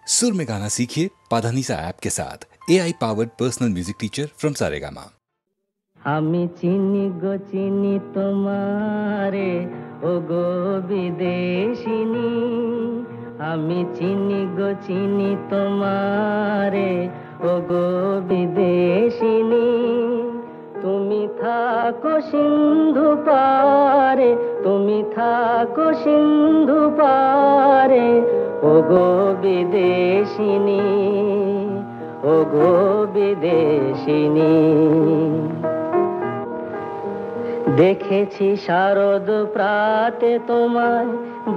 सुर में गाना सीखिए पाधानीसा ऐप के साथ AI powered personal music teacher from Saregama. আমি চিনি গো চিনি তোমারে ও গো বিদেশিনী, আমি চিনি গো চিনি তোমারে ও গো বিদেশিনী। তুমি থাকো সিন্ধু পারে, তুমি থাকো সিন্ধু পারে ও গো বিদেশিনী, ও গো বিদেশিনী। দেখেছি শারদ প্রাতে তোমায়,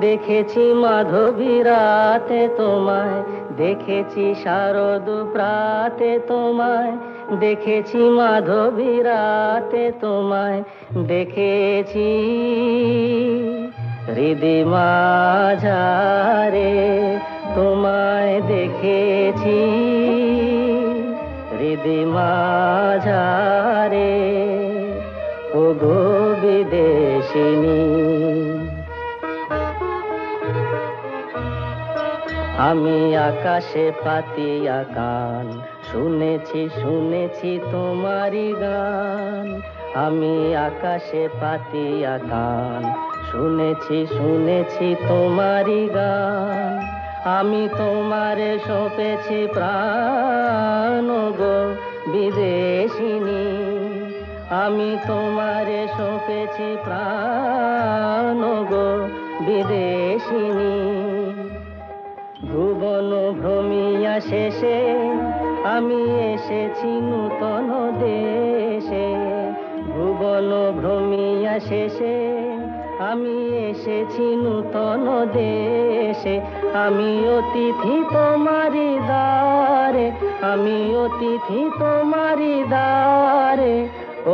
দেখেছি মাধবী রাতে তোমায়, দেখেছি শারদ প্রাতে তোমায়, দেখেছি মাধবী রাতে তোমায়, দেখেছি হৃদি মাঝারে তোমায়, দেখেছি হৃদি মাঝারে ও গো বিদেশিনী। আমি আকাশে পাতিয়া কান, শুনেছি শুনেছি তোমারি গান। আমি আকাশে পাতিয়া কান, শুনেছি শুনেছি তোমারি গান। আমি তোমারে সঁপেছি প্রাণ গো বিদেশিনী, আমি তোমারে সঁপেছি প্রাণ গো বিদেশিনী। ভুবন ভ্রমিয়া শেষে আমি এসেছি নূতন দেশে, ভুবন ভ্রমিয়া শেষে আমি এসেছি নূতন দেশে। আমি অতিথি তোমারি দ্বারে, আমি অতিথি তোমারি দ্বারে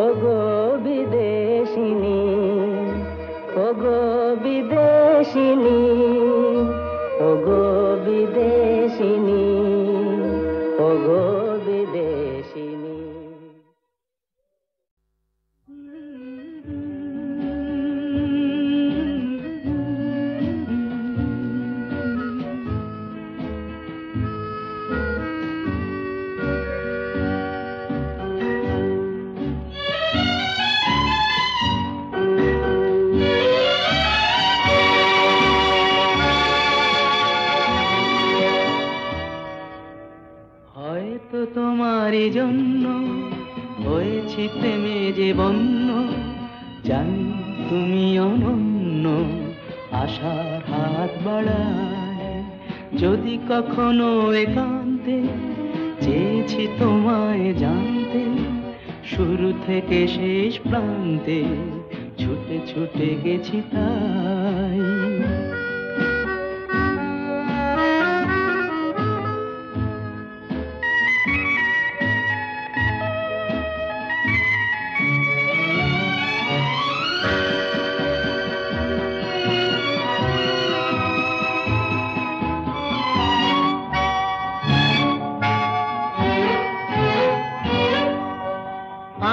ও গো বিদেশিনী, ও গো বিদেশিনী, ও গো বিদেশিনী, ও গো বিদেশিনী। তোমারই জন্য হয়েছি প্রেমে যে বন্য, জানি তুমি অনন্য, আশার হাত বাড়ায় যদি কখনো একান্তে চেয়েছি তোমায় জানতে। শুরু থেকে শেষ প্রান্তে ছুটে ছুটে গেছি তাই।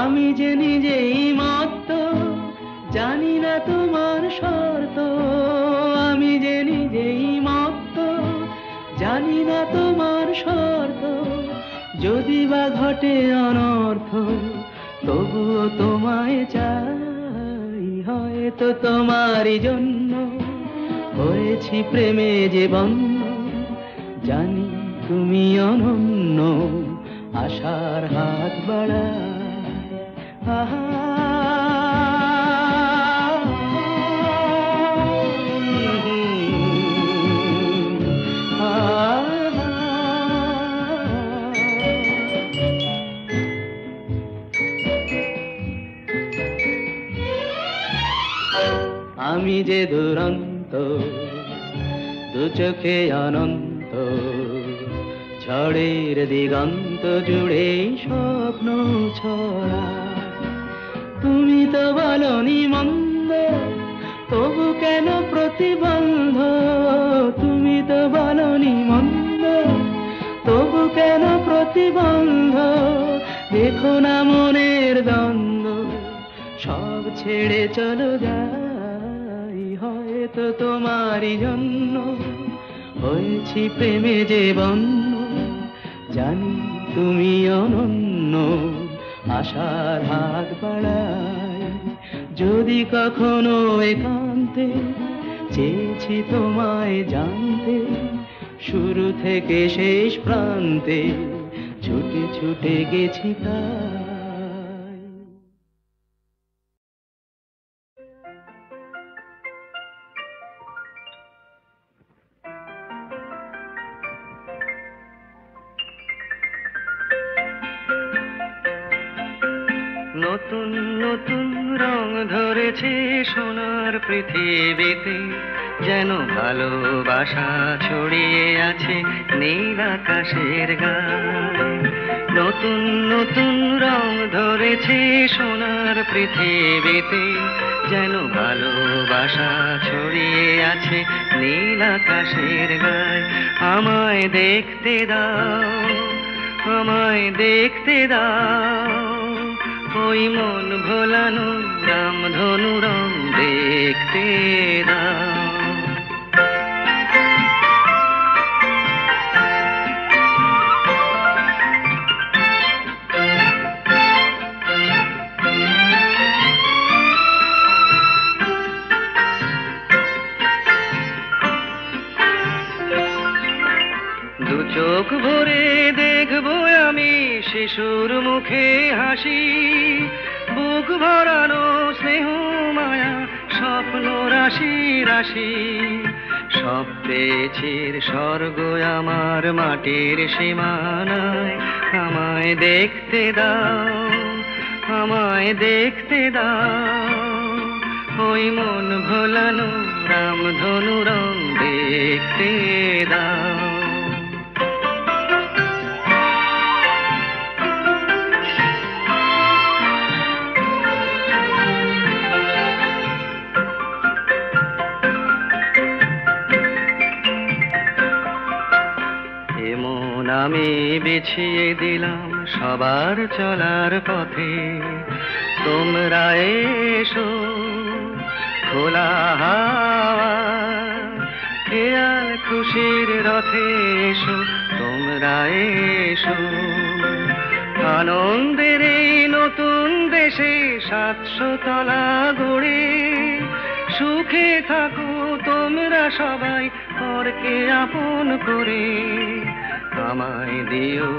আমি যে নিজেই মত্ত, জানি না তোমার শর্ত। আমি যে নিজেই মত্ত, জানি না তোমার শর্ত। যদি বা ঘটে অনর্থ, তবুও তোমায় চাই। হয়তো তোমারই জন্য হয়েছি প্রেমে যে বন্য, জানি তুমি অনন্য, আশার হাত বাড়ায়। আমি যে দুরন্ত, দু চোখে অনন্ত, ঝড়ের দিগন্ত জুড়ে স্বপ্ন ছড়া। তুমি তো বলনি মন্দ, তবু কেন প্রতিবন্ধ। তুমি তো বলনি মন্দ, তবু কেন প্রতিবন্ধ। দেখো না মনের দ্বন্দ্ব, সব ছেড়ে চলো যাই। হয়তো তোমারই জন্য হয়েছি প্রেমে যে বন্য, জানি তুমি অনন্য, আশার হাত বাড়াই যদি কখনো একান্তে, চেয়েছি তোমায় জানতে, শুরু থেকে শেষ প্রান্তে ছুটে ছুটে গেছি তাই। নতুন নতুন রং ধরেছে সোনার পৃথিবীতে, যেন ভালোবাসা ছড়িয়ে আছে নীল আকাশের গায়ে। নতুন নতুন রং ধরেছে সোনার পৃথিবীতে, যেন ভালোবাসা ছড়িয়ে আছে নীল আকাশের গায়ে। আমায় দেখতে দাও, আমায় দেখতে দাও, ওই মন ভোলানো রামধনু রং দেখতে দাও। দু চোখ ভরে দেখবো আমি শিশুর মুখে হাসি, বুক ভরানো স্নেহ মায়া স্বপ্ন রাশি রাশি। সব পেয়েছি স্বর্গ আমার মাটির সীমানায়। আমায় দেখতে দাও, আমায় দেখতে দাও, ওই মন ভোলানো রামধনু রং দেখতে দাও। আমি বিছিয়ে দিলাম সবার চলার পথে, তোমরা এসো খোলা হাওয়া, খেয়াল খুশির রথে এসো, তোমরা এসো। আনন্দের এই নতুন দেশে 700 তলা গড়ে, সুখে থাকো তোমরা সবাই পরকে আপন করে। আমায় দিও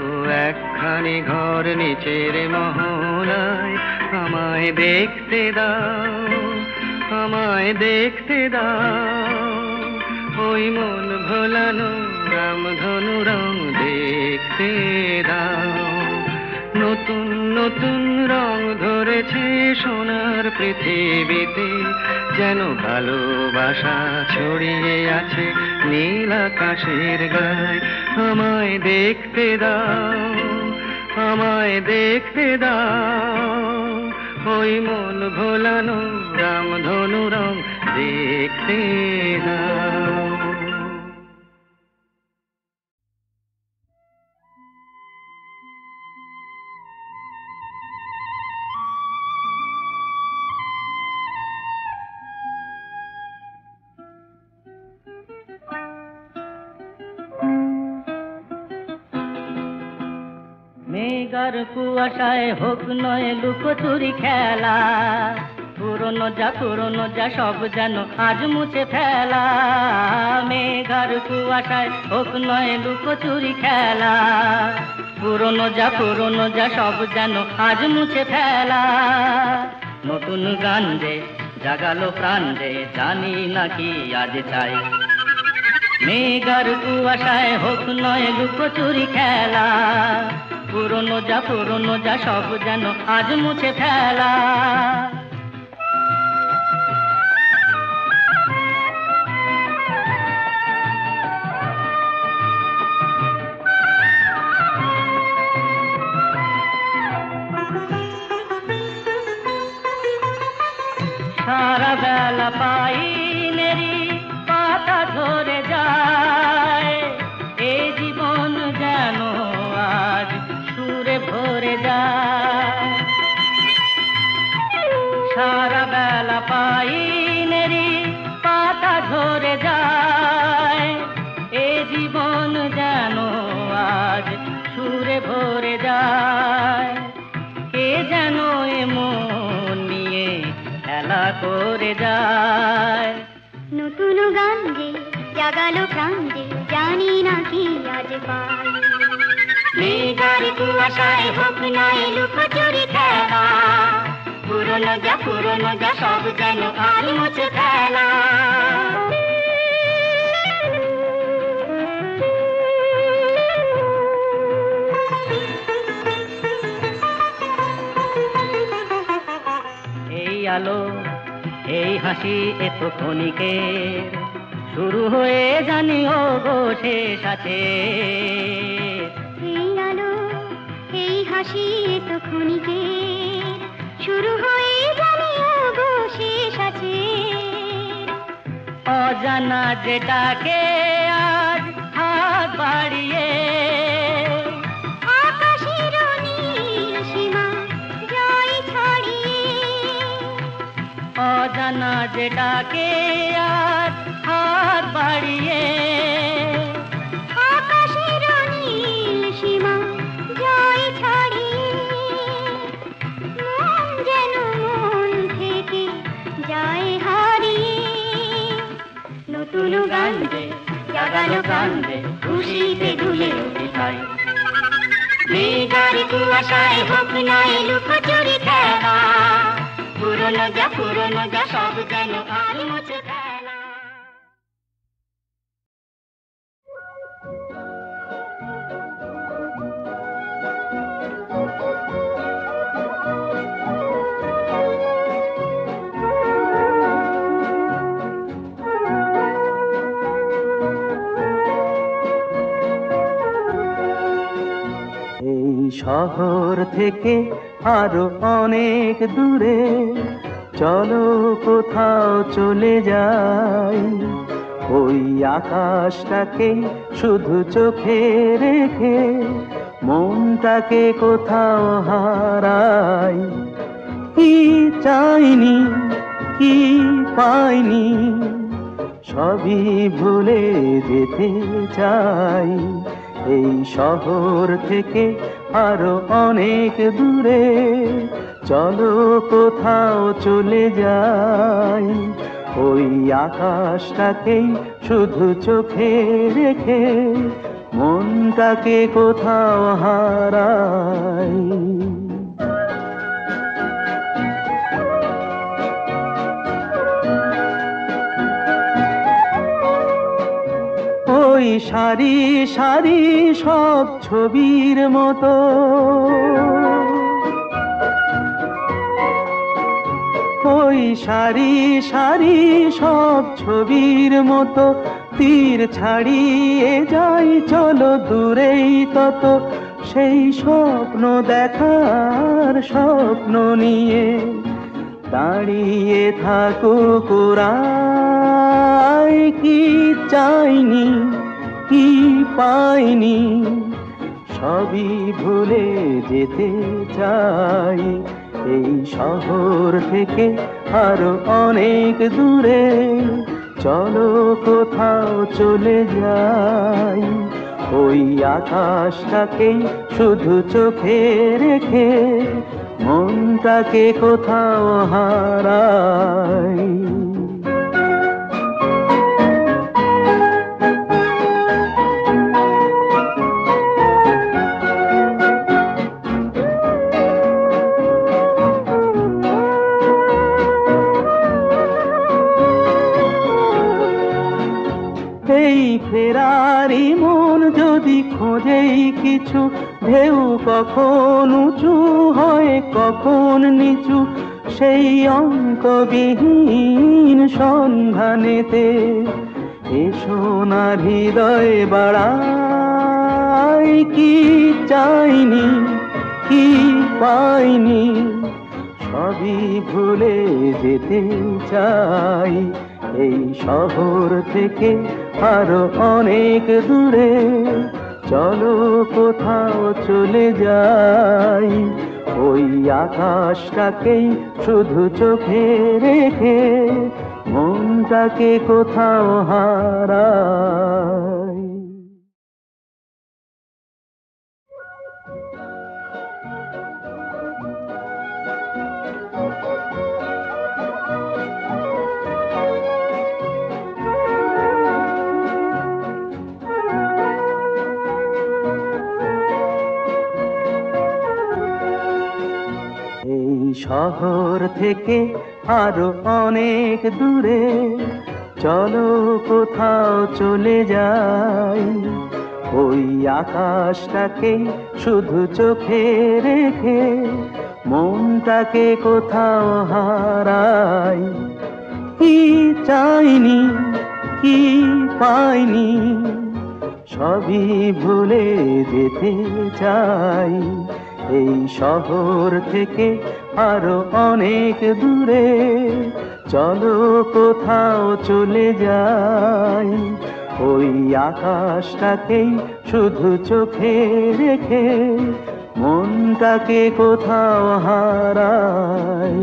একখানি ঘর নিচের মহলায়। আমায় দেখতে দাও, আমায় দেখতে দাও, ওই মন ভোলানো রামধনু রং দেখতে দাও। নতুন নতুন রং ধরেছে সোনার পৃথিবীতে, যেন ভালোবাসা ছড়িয়ে আছে নীল আকাশের গায়ে। আমায় দেখতে দাও, আমায় দেখতে দাও, ওই মন ভোলানো রামধনু রং দেখতে দাও। মেঘার কুয়াশায় হোক নয় লুকোচুরি খেলা, পুরনো যা সব যেন আজ মুছে ফেলা। মেঘার কুয়াশায় হোক নয় লুকোচুরি খেলা, পুরনো যা সব যেন আজ মুছে ফেলা। নতুন গান রে জাগালো প্রাণ রে, জানি নাকি আজ চাই। মেঘার কুয়াশায় হোক নয় লুকোচুরি খেলা, পুরনো যা সব যেন আজ মুছে ফেলা। সারা বেলা পাইনেরি পাতা ঝরে যায়, এই জীবন যেন আজ সুরে ভরে যায়। সারা বেলা পাইনেরি পাতা ঝরে যায়, এই যায়। নতুন গান যে জাগালো প্রাণ যে জানি না কি আজ পাই। মেঘার কুয়াশায় হোক না লুকোচুরি খেলা, পুরনো যা সব যেন আর মুছে ফেলা। এই আলো এই হাসি এত ক্ষণিকের, শুরু হয়ে জানি ও গো শেষ আছে। এই আলো এই হাসি তো ক্ষণিকের, শুরু হয়ে জানি ও গো শেষ আছে। অজানা যেটাকে আজ হাত বাড়িয়ে, আকাশের নীল সীমা জয় ছড়িয়ে। অজানা যেটাকে আজ হাত বাড়িয়ে, আকাশের নীল সীমা জয় ছড়িয়ে। মন যেন মন থেকে যায় হারিয়ে। নতুন গান যে জাগালো গান যে খুশিতে দুলে উঠিতাই। মেঘার কুয়াশায় হোক না লুকোচুরি খেলা, পুরনো যা সব যেন আর মুছে ফেলা। এই শহর থেকে আরো অনেক দূরে চলো কোথাও চলে যাই। ওই আকাশটাকে শুধু চোখে রেখে মনটাকে কোথাও হারাই। কি চাইনি কি পাইনি সবই ভুলে যেতে চাই। এই শহর থেকে আরো অনেক দূরে চলো কোথাও চলে যাই। ওই আকাশটাকেই শুধু চোখে রেখে মনটাকে কোথাও হারাই। ওই সারি সারি সব ছবির মতো ওই সারি সারি সব ছবির মতো তীর ছাড়িয়ে যাই চলো দূরেই তত। সেই স্বপ্ন দেখার স্বপ্ন নিয়ে দাঁড়িয়ে থাকুক ওরাই। কি চাইনি কি পাইনি সবই ভুলে যেতে চাই। এই শহর থেকে আরো অনেক দূরে চলো কোথাও চলে যাই। ওই আকাশটাকেই শুধু চোখে রেখে মনটাকে কোথাও হারাই। এই ফেরারি মন যদি খোঁজেই কিছু, ঢেউ কখন উঁচু হয় কখন নিচু, সেই অঙ্কবিহীন সন্ধানেতে এসো না হৃদয় বাড়াই। কি চাইনি কি পাইনি সবই ভুলে যেতে চাই। এই শহর থেকে আরো অনেক দূরে চলো কোথাও চলে যাই। ওই আকাশটাকেই শুধু চোখে রেখে মনটাকে কোথাও হারাই। শহর থেকে আরো অনেক দূরে চলো কোথাও চলে যাই, ওই আকাশটাকে শুধু চোখে রেখে মনটাকে কোথাও হারাই। কি চাইনি কি পাইনি সবই ভুলে যেতে চাই, এই শহর থেকে আরো অনেক দূরে চলো কোথাও চলে যাই, ওই আকাশটাকেই শুধু চোখে রেখে মনটাকে কোথাও হারাই।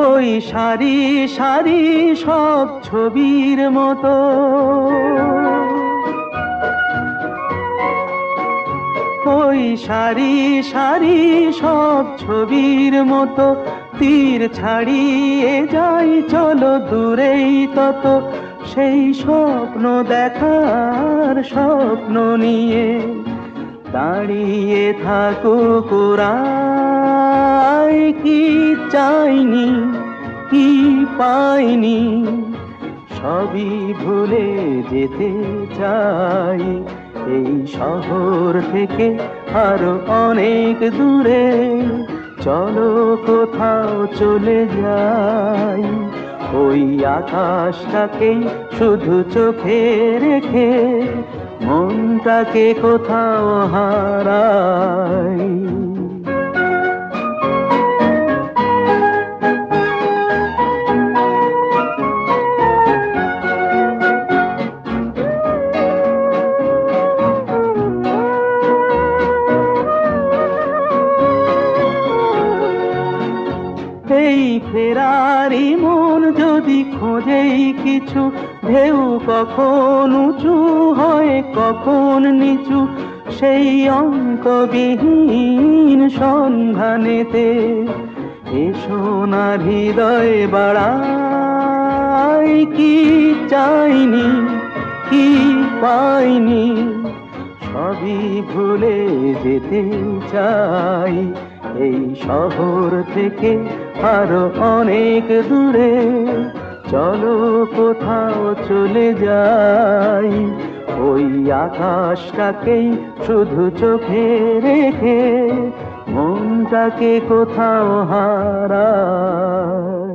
ওই সারি সারি সব ছবির মতো ওই সারি সারি সব ছবির মতো তীর ছাড়িয়ে যাই চলো দূরেই তত, সেই স্বপ্ন দেখার স্বপ্ন নিয়ে দাঁড়িয়ে থাকুক ওরাই। কি চাইনি কি পাইনি সবই ভুলে যেতে চাই, এই শহর থেকে আরো অনেক দূরে চলো কোথাও চলে যাই, ওই আকাশটাকেই শুধু চোখে রেখে মনটাকে কোথাও হারাই। এই ফেরারি মন যদি খোঁজেই কিছু, ঢেউ কখন উঁচু হয় কখন নিচু, সেই অন্তবিহীন সন্ধানেতে এসো না হৃদয় বাড়াই। কি চাইনি কি পাইনি সবই ভুলে যেতে চাই, এই শহর থেকে আরো অনেক দূরে চলো কোথাও চলে যাই, ওই আকাশটাকেই শুধু চোখে রেখে মনটাকে কোথাও হারাই।